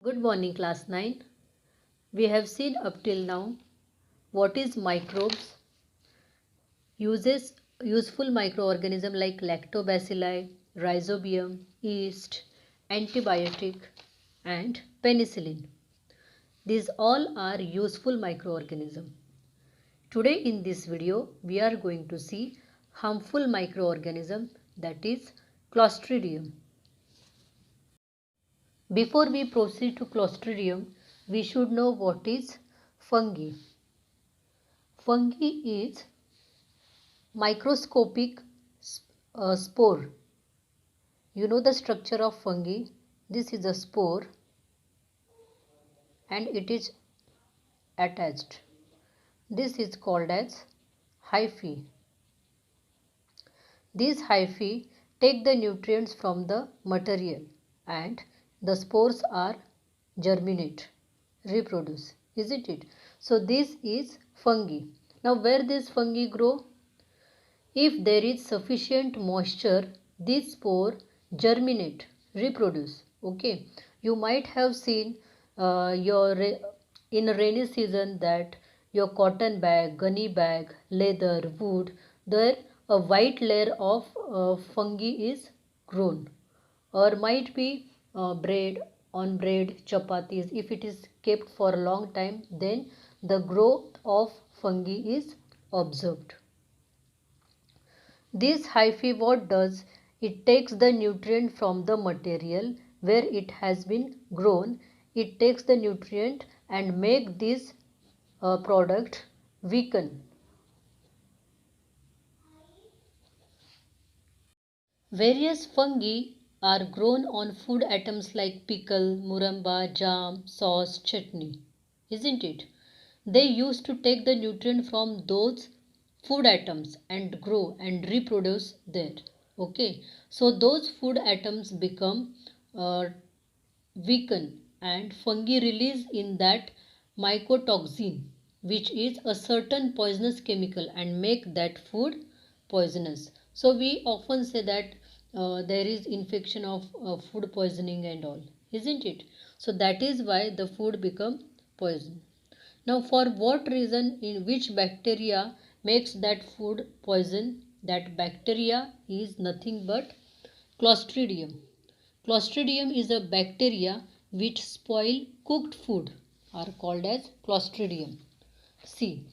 Good morning, class 9. We have seen up till now what is microbes, useful microorganism like lactobacilli, rhizobium, yeast, antibiotic and penicillin. These all are useful microorganism. Today in this video we are going to see harmful microorganism, that is Clostridium. Before we proceed to Clostridium, we should know what is fungi. Fungi is microscopic spore. You know the structure of fungi. This is a spore and it is attached. This is called as hyphae. These hyphae take the nutrients from the material and the spores are germinate, reproduce, isn't it? So this is fungi. Now where these fungi grow? If there is sufficient moisture, these spore germinate, reproduce. Okay, you might have seen in rainy season that your cotton bag, gunny bag, leather, wood, there a white layer of fungi is grown, or might be bread, on bread, chapatis. If it is kept for a long time, then the growth of fungi is observed. This hyphae what does? It takes the nutrient from the material where it has been grown. It takes the nutrient and make this product weaken. Various fungi are grown on food items like pickle, muramba, jam, sauce, chutney. Isn't it? They used to take the nutrient from those food items and grow and reproduce there. Okay, so those food items become weaken and fungi release in that mycotoxin, which is a certain poisonous chemical, and make that food poisonous. So we often say that there is infection of food poisoning and all, isn't it? So that is why the food become poison. Now for what reason, in which bacteria makes that food poison? That bacteria is nothing but Clostridium. Clostridium is a bacteria which spoil cooked food, are called as Clostridium. See,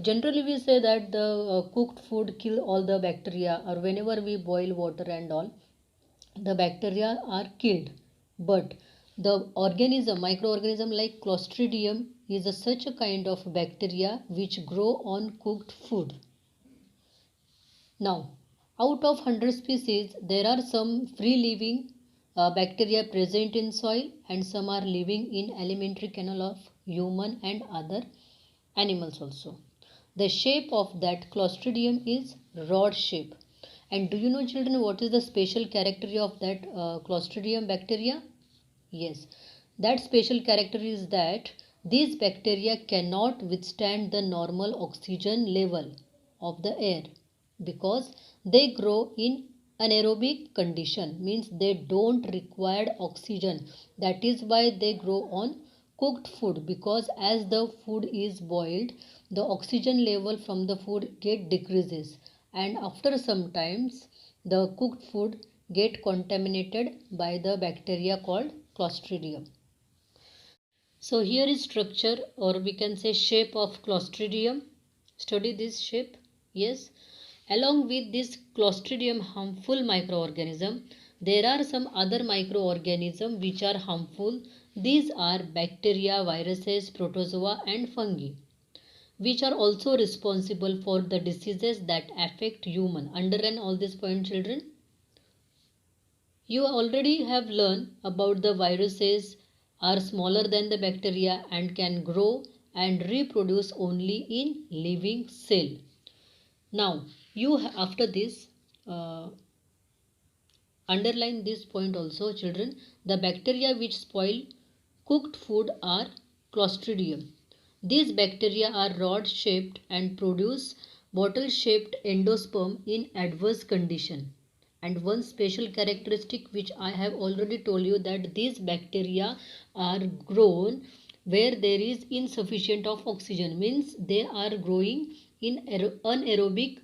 generally we say that the cooked food kill all the bacteria, or whenever we boil water and all, the bacteria are killed. But the organism, microorganism like Clostridium is such a kind of bacteria which grow on cooked food. Now, out of 100 species, there are some free living bacteria present in soil and some are living in alimentary canal of human and other animals also. The shape of that Clostridium is rod shape. And do you know, children, what is the special character of that Clostridium bacteria? Yes, that special character is that these bacteria cannot withstand the normal oxygen level of the air because they grow in anaerobic condition, means they don't require oxygen. That is why they grow on cooked food, because as the food is boiled, the oxygen level from the food decreases, and after some times the cooked food get contaminated by the bacteria called Clostridium. So here is structure, or we can say shape of Clostridium. Study this shape. Yes. Along with this Clostridium harmful microorganism, there are some other microorganisms which are harmful. These are bacteria, viruses, protozoa and fungi, which are also responsible for the diseases that affect human. Underline all these points, children. You already have learned about the viruses are smaller than the bacteria and can grow and reproduce only in living cell. Now, after this, underline this point also, children. The bacteria which spoil cooked food are Clostridium. These bacteria are rod-shaped and produce bottle-shaped endosperm in adverse condition. And one special characteristic which I have already told you, that these bacteria are grown where there is insufficient of oxygen, means they are growing in anaerobic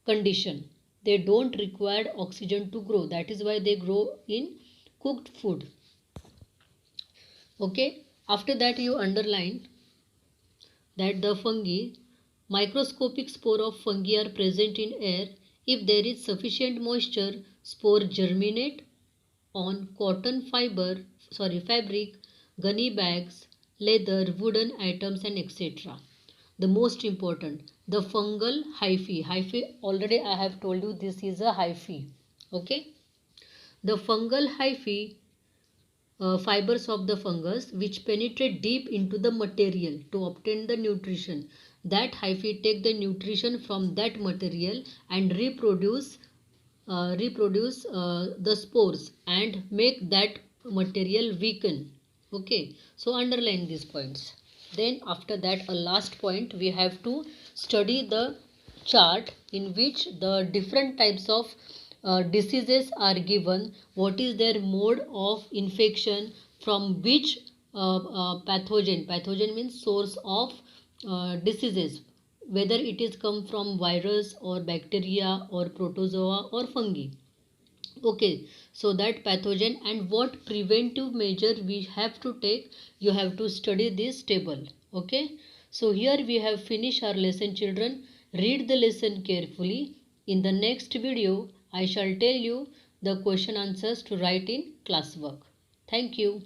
condition. They don't require oxygen to grow. That is why they grow in cooked food. Okay. After that, you underline that the fungi, microscopic spore of fungi are present in air. If there is sufficient moisture, spore germinate on cotton fabric, gunny bags, leather, wooden items, and etc. The most important, the fungal hyphae. Hyphae, already I have told you, this is a hyphae. Okay. The fungal hyphae, fibers of the fungus which penetrate deep into the material to obtain the nutrition. That hyphae take the nutrition from that material and reproduce the spores and make that material weaken. Okay, so underline these points. Then after that, a last point, we have to study the chart in which the different types of diseases are given, what is their mode of infection, from which pathogen means source of diseases, whether it is come from virus or bacteria or protozoa or fungi. Okay, so that pathogen and what preventive measure we have to take, you have to study this table. Okay, so here we have finished our lesson, children. Read the lesson carefully. In the next video, I shall tell you the question answers to write in classwork. Thank you.